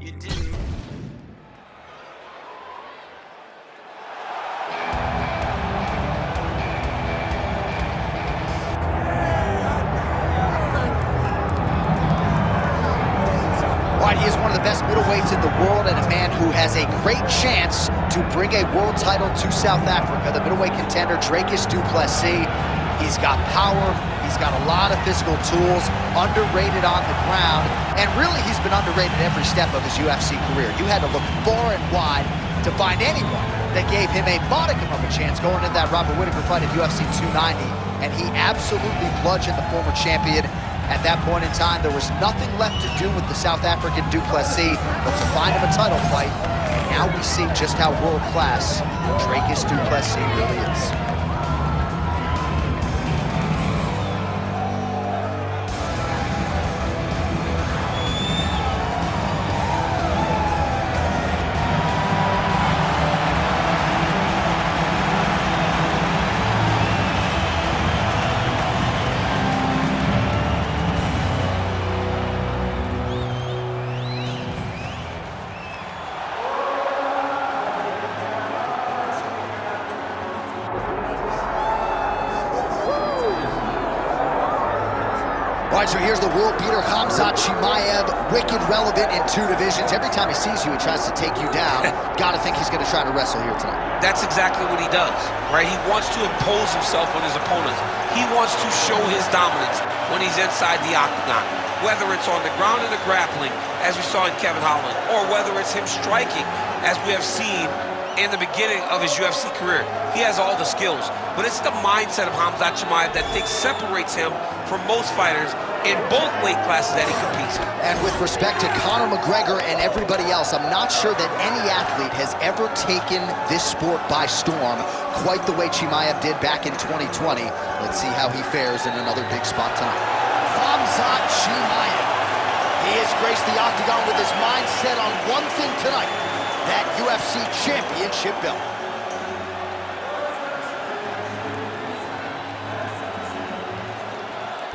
you didn't. He is one of the best middleweights in the world and a man who has a great chance to bring a world title to South Africa. The middleweight contender, Driscus du Plessis. He's got power, he's got a lot of physical tools, underrated on the ground, and really he's been underrated every step of his UFC career. You had to look far and wide to find anyone that gave him a modicum of a chance going into that Robert Whittaker fight at UFC 290, and he absolutely bludgeoned the former champion. At that point in time, there was nothing left to do with the South African du Plessis but to find him a title fight. And now we see just how world-class Driscus du Plessis really is. All right, so here's the world beater, Khamzat Chimaev, wicked relevant in 2 divisions. Every time he sees you, he tries to take you down. Gotta think he's gonna try to wrestle here tonight. That's exactly what he does, right? He wants to impose himself on his opponents. He wants to show his dominance when he's inside the octagon, whether it's on the ground in the grappling, as we saw in Kevin Holland, or whether it's him striking, as we have seen in the beginning of his UFC career. He has all the skills, but it's the mindset of Khamzat Chimaev that separates him from most fighters in both weight classes that he competes in. And with respect to Conor McGregor and everybody else, I'm not sure that any athlete has ever taken this sport by storm quite the way Chimaev did back in 2020. Let's see how he fares in another big spot tonight. Khamzat Chimaev. He has graced the octagon with his mind set on one thing tonight, that UFC championship belt.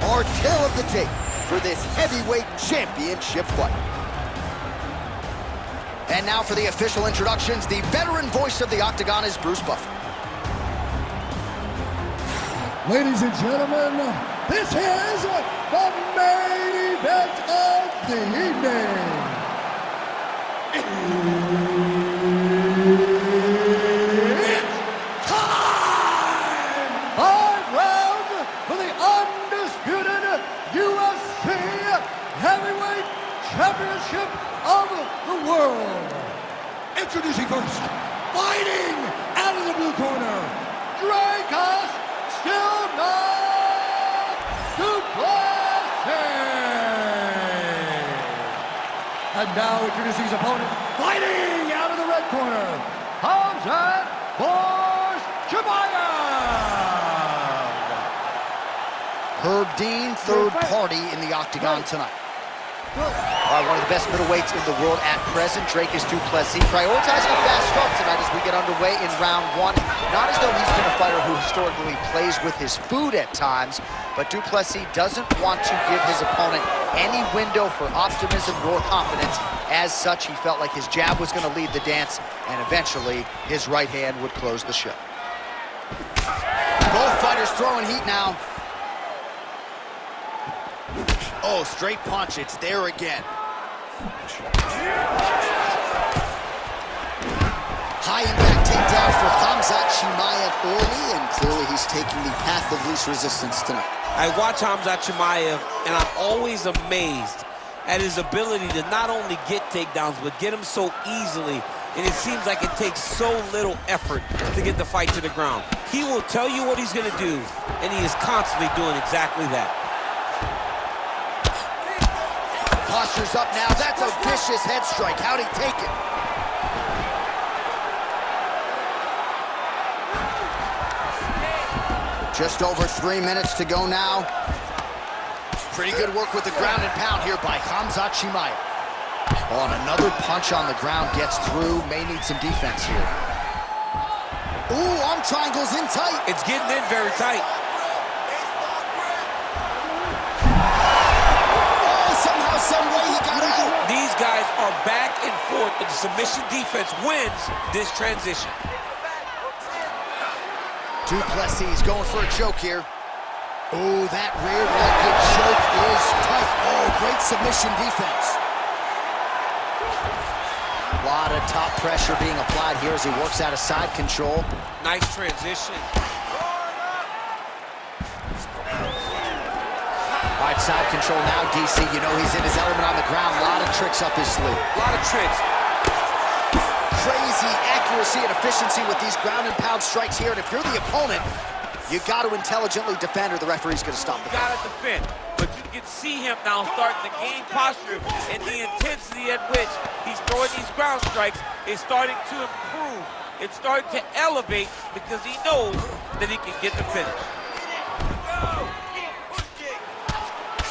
Our tale of the tape for this heavyweight championship fight. And now for the official introductions, the veteran voice of the octagon is Bruce Buffer. Ladies and gentlemen, this is the main event of the evening. It's time! 5 rounds for the undisputed UFC Heavyweight Championship of the world. Introducing first, fighting out of the blue corner, Driscus du Plessis. And now introducing his opponent, fighting out of the red corner, Khamzat Borz Herb Dean, third party in the octagon tonight. One of the best middleweights in the world at present, Driscus du Plessis, prioritizing a fast start tonight as we get underway in round 1. Not as though he's been a fighter who historically plays with his food at times, but du Plessis doesn't want to give his opponent any window for optimism nor confidence. As such, he felt like his jab was going to lead the dance, and eventually his right hand would close the show. Both fighters throwing heat now. Oh, straight punch, it's there again. High impact takedown for Khamzat Chimaev early, and clearly he's taking the path of least resistance tonight. I watch Khamzat Chimaev, and I'm always amazed at his ability to not only get takedowns, but get them so easily, and it seems like it takes so little effort to get the fight to the ground. He will tell you what he's gonna do, and he is constantly doing exactly that. Posture's up now. That's a vicious head strike. How'd he take it? Just over 3 minutes to go now. Pretty good work with the ground and pound here by Khamzat Chimaev. Oh, and another punch on the ground gets through. May need some defense here. Ooh, arm triangles in tight. It's getting in very tight. These guys are back and forth, but the submission defense wins this transition. Du Plessis going for a choke here. Oh, that rear naked choke is tough. Oh, great submission defense. A lot of top pressure being applied here as he works out of side control. Nice transition. All right, side control now, DC. You know he's in his element on the ground. A lot of tricks up his sleeve. A lot of tricks. Crazy accuracy and efficiency with these ground and pound strikes here. And if you're the opponent, you got to intelligently defend or the referee's going to stop the You got to defend. But you can see him now starting to gain posture, and the intensity at which he's throwing these ground strikes is starting to improve. It's starting to elevate because he knows that he can get the finish.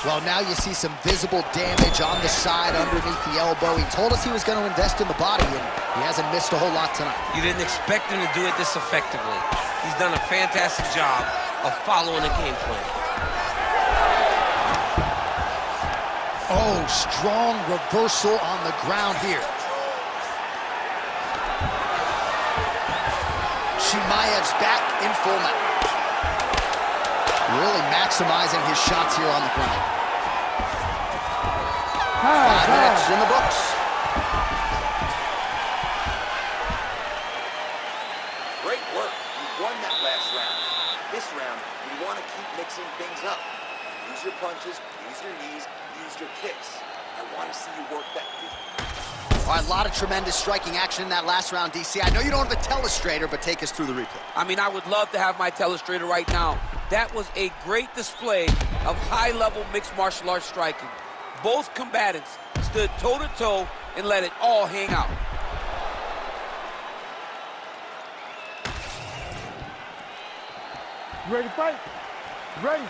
Well, now you see some visible damage on the side underneath the elbow. He told us he was going to invest in the body, and he hasn't missed a whole lot tonight. You didn't expect him to do it this effectively. He's done a fantastic job of following a game plan. Oh, strong reversal on the ground here. Chimaev's back in full mount. Really maximizing his shots here on the ground. 5 minutes in the books. Great work. You won that last round. This round, you want to keep mixing things up. Use your punches, use your knees, use your kicks. I want to see you work that feet. All right, a lot of tremendous striking action in that last round, DC. I know you don't have a telestrator, but take us through the replay. I mean, I would love to have my telestrator right now. That was a great display of high-level mixed martial arts striking. Both combatants stood toe-to-toe and let it all hang out. You ready to fight? You ready?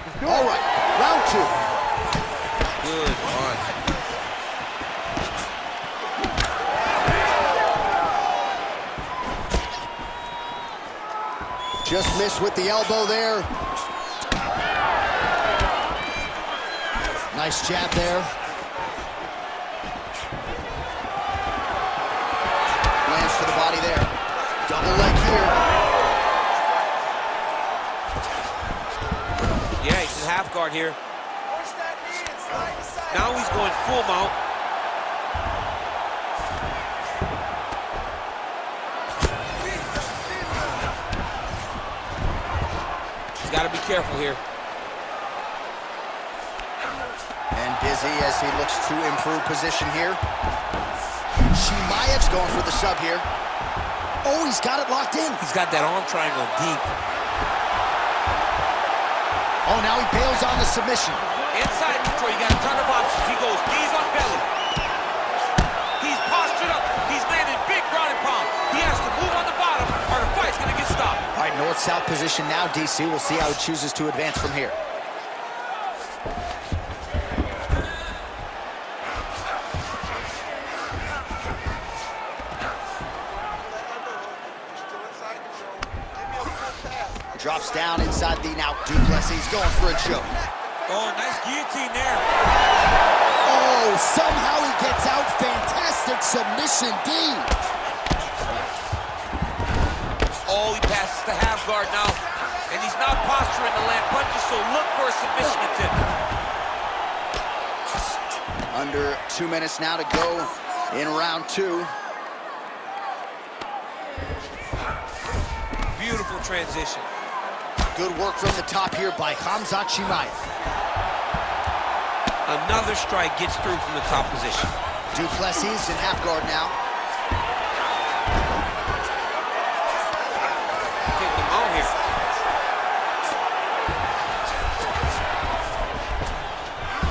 Let's do it. All right, round 2. Good punch. Just missed with the elbow there. Nice jab there. Lands to the body there. Double leg here. Yeah, he's in half guard here. Now he's going full mount. Got to be careful here. And busy as he looks to improve position here. Chimaev's going for the sub here. Oh, he's got it locked in. He's got that arm triangle deep. Oh, now he bails on the submission. Inside control, you got a ton of options. He goes knees on belly. He's postured up. He's landing big ground and pound. He has to move on the bottom or the fight's going to get stopped. All right, north-south position now, DC. We'll see how he chooses to advance from here. Drops down inside the now. Du Plessis going for a choke. Oh, nice guillotine there. Oh, somehow he gets out. Fantastic submission D. Oh, he passes the half guard now. And he's not posturing to land punches, so look for a submission attempt. Under 2 minutes now to go in round 2. Beautiful transition. Good work from the top here by Khamzat Chimaev. Another strike gets through from the top position. Du Plessis in half guard now. Getting him out here.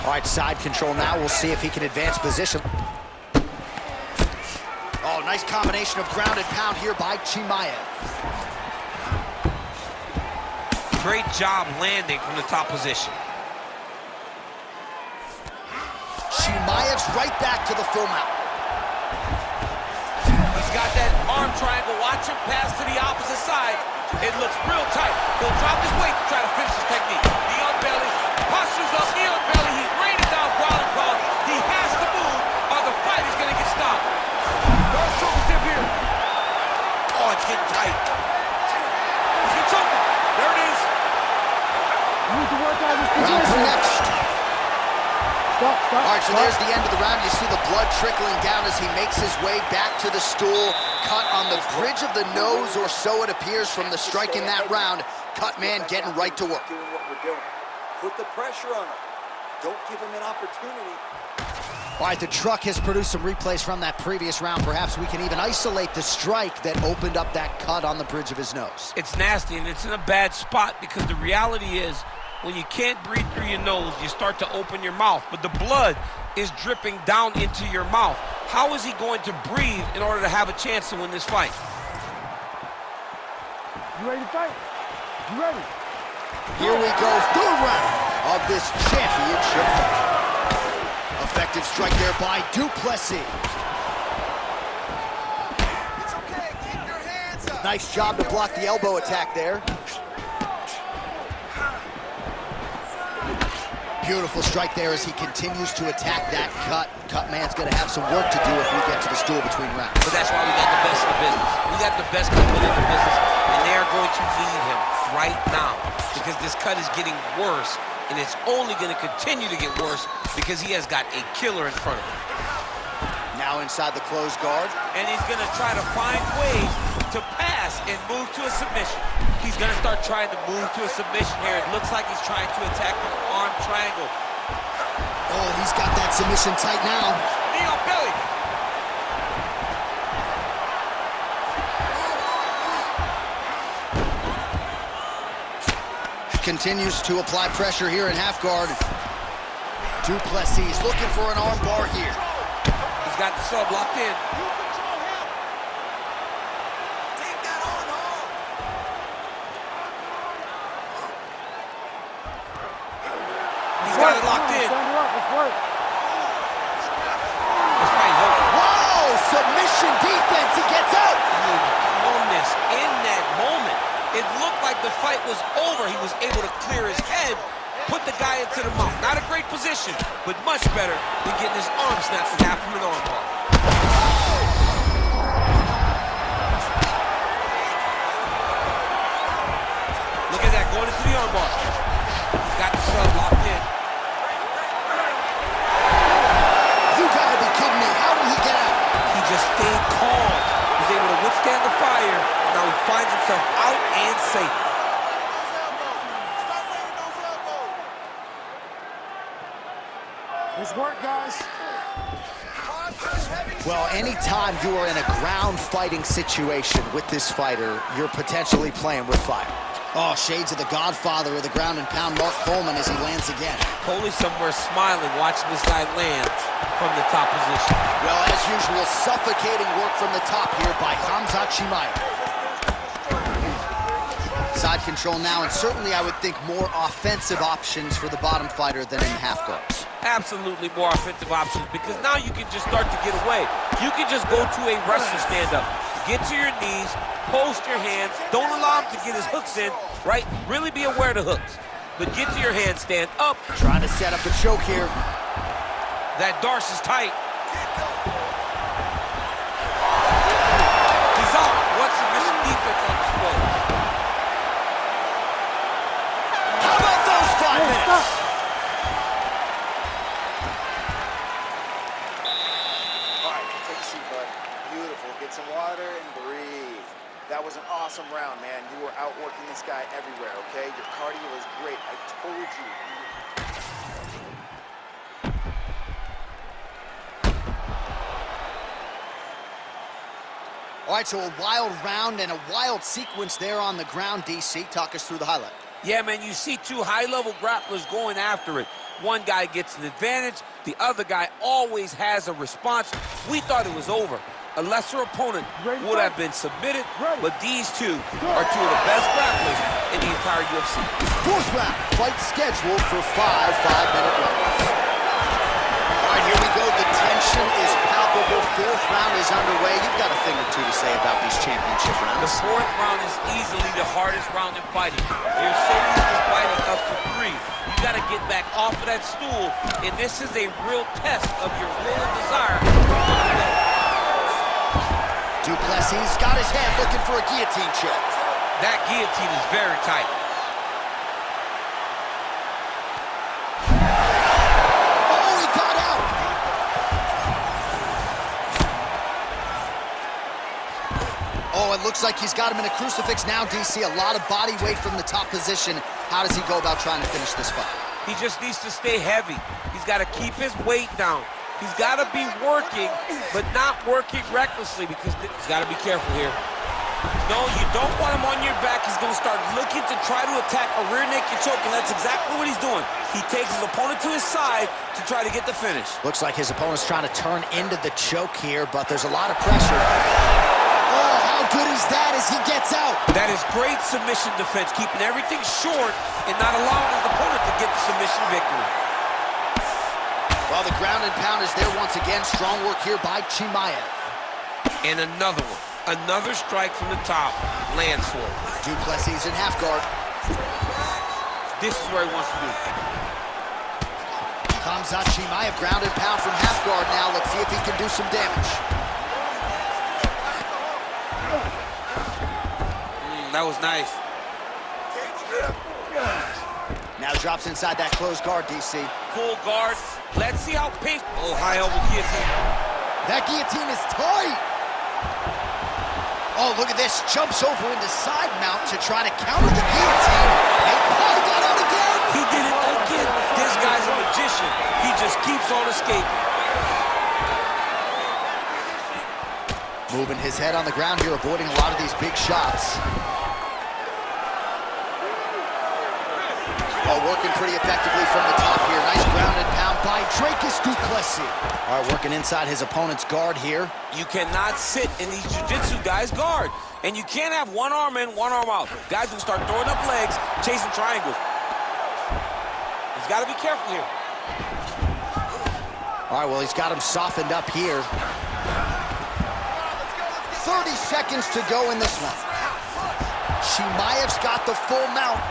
All right, side control now. We'll see if he can advance position. Oh, nice combination of ground and pound here by Chimaev. Great job landing from the top position. Chimaev's right back to the full mount. He's got that arm triangle. Watch him pass to the opposite side. It looks real tight. He'll drop his weight to try to finish his technique. Knee on belly, postures up, knee on belly. He's raining down ground and pound. He has to move or the fight is All right, so there's the end of the round. You see the blood trickling down as he makes his way back to the stool. Cut on the bridge of the nose, or so it appears from the strike in that round. Cut man getting right to work. Doing what we're doing. Put the pressure on him. Don't give him an opportunity. All right, the truck has produced some replays from that previous round. Perhaps we can even isolate the strike that opened up that cut on the bridge of his nose. It's nasty, and it's in a bad spot because the reality is when you can't breathe through your nose, you start to open your mouth, but the blood is dripping down into your mouth. How is he going to breathe in order to have a chance to win this fight? You ready to fight? You ready? Here we go, third round of this championship fight. Effective strike there by du Plessis. It's okay. Keep your hands up. Nice job to block the elbow attack there. Beautiful strike there as he continues to attack that cut. Cut man's gonna have some work to do if we get to the stool between rounds. But that's why we got the best in the business. We got the best people in the business, and they are going to need him right now because this cut is getting worse, and it's only going to continue to get worse because he has got a killer in front of him. Now inside the closed guard. And he's going to try to find ways to pass and move to a submission. He's going to start trying to move to a submission here. It looks like he's trying to attack with an arm triangle. Oh, he's got that submission tight now. Knee on belly. Continues to apply pressure here in half guard. Du Plessis looking for an arm bar here. He's got the sub locked in. You control him. Take that arm home. He's got it locked in. Stand up, let's work. This fight is over. Whoa, submission defense, he gets out. Calmness in that moment. It looked like the fight was over. He was able to clear his head, put the guy into the mouth. Not a great position, but much better than getting his arm snapped and half from an arm bar. Look at that, going into the arm bar. He's got the sub locked in. You gotta be kidding me, how did he get out? He just stayed calm. He was able to withstand the fire. Now he finds himself out and safe. Let's work, guys. Well, anytime you are in a ground fighting situation with this fighter, you're potentially playing with fire. Oh, shades of the godfather of the ground and pound, Mark Coleman, as he lands again. Coley somewhere smiling, watching this guy land from the top position. Well, as usual, suffocating work from the top here by Khamzat Chimaev. Side control now, and certainly I would think more offensive options for the bottom fighter than in half guards. Absolutely more offensive options because now you can just start to get away. You can just go to a wrestler stand-up. Get to your knees, post your hands, don't allow him to get his hooks in, right? Really be aware of the hooks. But get to your hand, stand up. Trying to set up a choke here. That Darce is tight. He's out. What's the mission defense on display? How about those 5 minutes? All right, take a seat, bud. Beautiful. Get some water and breathe. That was an awesome round, man. You were outworking this guy everywhere, okay? Your cardio is great. I told you. All right, so a wild round and a wild sequence there on the ground, DC. Talk us through the highlight. Yeah, man, you see two high-level grapplers going after it. One guy gets an advantage. The other guy always has a response. We thought it was over. A lesser opponent would have been submitted, but these two are two of the best grapplers in the entire UFC. Fourth round, fight scheduled for 5 5-minute rounds. All right, here we go. The tension is palpable. Fourth round is underway. You've got a thing or two to say about these championship The rounds. fourth round is easily the hardest round in fighting. You're so used to fighting up to 3. You got to get back off of that stool, and this is a real test of your will and desire. Du Plessis got his hand looking for a guillotine choke. That guillotine is very tight. Oh, he looks like he's got him in a crucifix now, DC. A lot of body weight from the top position. How does he go about trying to finish this fight? He just needs to stay heavy. He's got to keep his weight down. He's got to be working, but not working recklessly, because he's got to be careful here. No, you don't want him on your back. He's going to start looking to try to attack a rear naked choke, and that's exactly what he's doing. He takes his opponent to his side to try to get the finish. Looks like his opponent's trying to turn into the choke here, but there's a lot of pressure. Oh, how good is that as he gets out? That is great submission defense, keeping everything short and not allowing his opponent to get the submission victory. Well, the ground and pound is there once again. Strong work here by Chimaev. And another one. Another strike from the top lands for him. Du Plessis in half guard. This is where he wants to be. Khamzat Chimaev ground and pound from half guard now. Let's see if he can do some damage. That was nice. Now drops inside that closed guard, DC. Full guard. Let's see how painful. Oh, high elbow guillotine. That guillotine is tight. Oh, look at this. Jumps over into side mount to try to counter the guillotine. Oh, he got out again. He did it again. This guy's a magician. He just keeps on escaping. Moving his head on the ground here, avoiding a lot of these big shots. Oh, working pretty effectively from the top here. Nice ground and pound by Driscus du Plessis. All right, working inside his opponent's guard here. You cannot sit in these jiu-jitsu guys' guard. And you can't have one arm in, one arm out. Guys who start throwing up legs, chasing triangles. He's got to be careful here. All right, well, he's got him softened up here. 30 seconds to go in this one. Chimaev's got the full mount.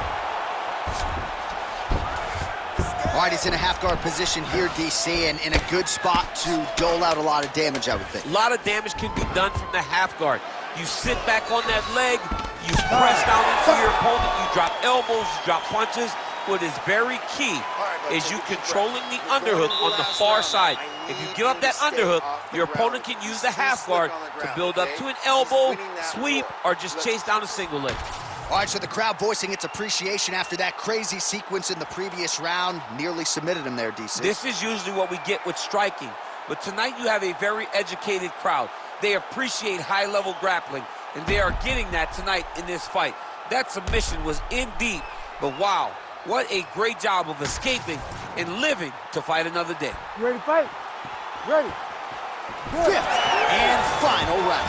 All right, he's in a half-guard position here, DC, and in a good spot to dole out a lot of damage, I would think. A lot of damage can be done from the half guard. You sit back on that leg, you press down into your opponent, you drop elbows, you drop punches. What is very key is you controlling the underhook on the far side. If you give up that underhook, your opponent can use the half guard to build up to an elbow, sweep, or just chase down a single leg. All right, so the crowd voicing its appreciation after that crazy sequence in the previous round. Nearly submitted him there, DC. This is usually what we get with striking. But tonight you have a very educated crowd. They appreciate high-level grappling, and they are getting that tonight in this fight. That submission was in deep, but wow, what a great job of escaping and living to fight another day. You ready to fight? Ready. Good. Fifth and final round.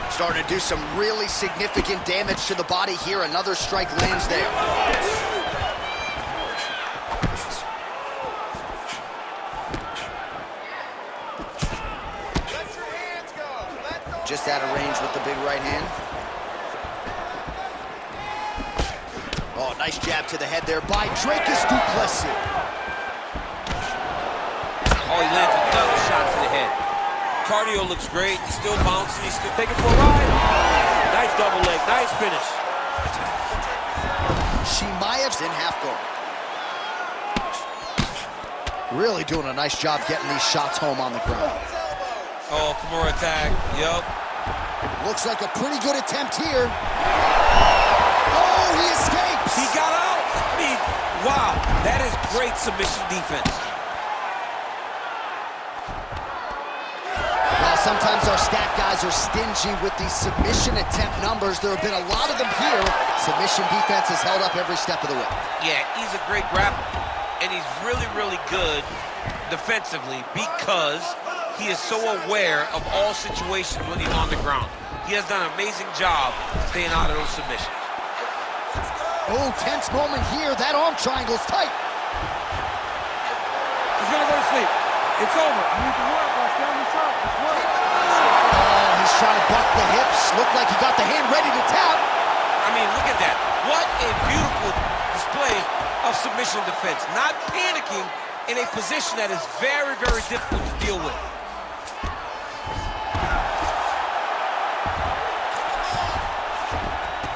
Starting to do some really significant damage to the body here. Another strike lands there. Just out of range with the big right hand. Oh, nice jab to the head there by Driscus du Plessis. Oh, he lands another shot to the head. Cardio looks great. He's still bouncing. He's still taking for a ride. Nice double leg. Nice finish. Chimaev's in half guard. Really doing a nice job getting these shots home on the ground. Oh, Kimura tag. Yup. Looks like a pretty good attempt here. Oh, he escapes. He got out. I mean, wow. That is great submission defense. Sometimes our stat guys are stingy with these submission attempt numbers. There have been a lot of them here. Submission defense has held up every step of the way. Yeah, he's a great grappler, and he's really, really good defensively because he is so aware of all situations when he's on the ground. He has done an amazing job staying out of those submissions. Oh, tense moment here. That arm triangle's tight. He's gonna go to sleep. It's over. You need to work. I'll stay on the shot. Let's work. Oh, he's trying to buck the hips. Looked like he got the hand ready to tap. I mean, look at that. What a beautiful display of submission defense. Not panicking in a position that is very, very difficult to deal with.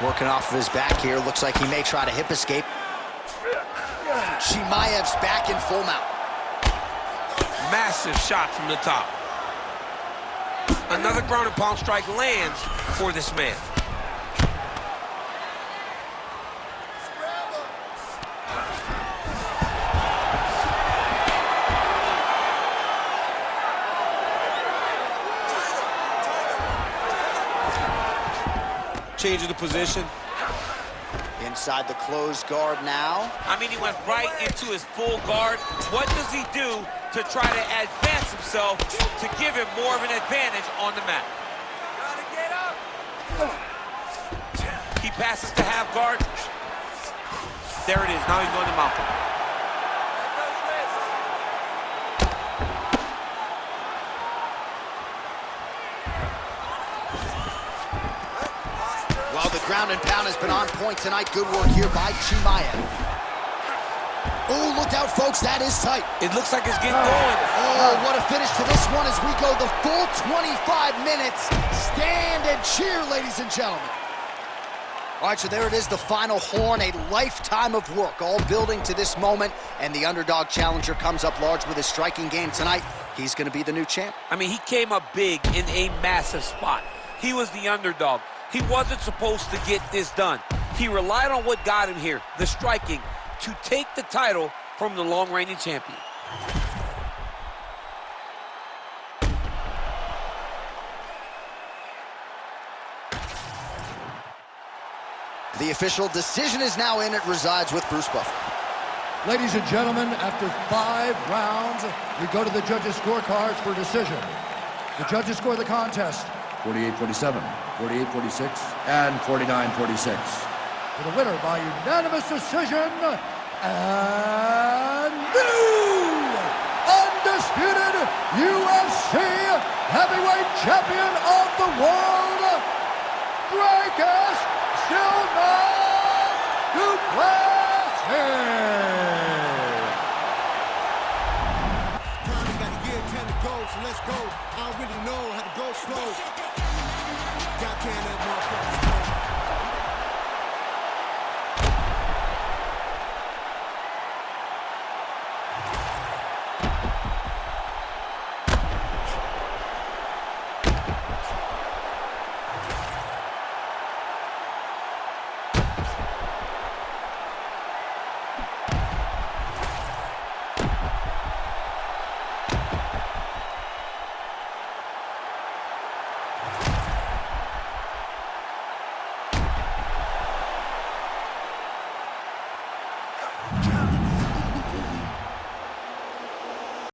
Working off of his back here. Looks like he may try to hip escape. Chimaev's back in full mount. Massive shot from the top. Another ground and pound strike lands for this man. Changing the position. Inside the closed guard now. I mean, he went right into his full guard. What does he do to try to advance himself to give him more of an advantage on the mat? Gotta get up. He passes to half guard. There it is. Now he's going to mount. Well, the ground and pound has been on point tonight. Good work here by Chimaev. Oh, look out, folks. That is tight. It looks like it's getting going. Oh, what a finish to this one as we go the full 25 minutes. Stand and cheer, ladies and gentlemen. All right, so there it is, the final horn, a lifetime of work, all building to this moment, and the underdog challenger comes up large with his striking game tonight. He's going to be the new champ. I mean, he came up big in a massive spot. He was the underdog. He wasn't supposed to get this done. He relied on what got him here, the striking, to take the title from the long-reigning champion. The official decision is now in. It resides with Bruce Buffer. Ladies and gentlemen, after 5 rounds, we go to the judges' scorecards for decision. The judges score the contest 48-47, 48-46, and 49-46. For the winner by unanimous decision, and new undisputed UFC heavyweight champion of the world, Driscus Let's go. I already know how to go slow. God can't let motherfuckers go.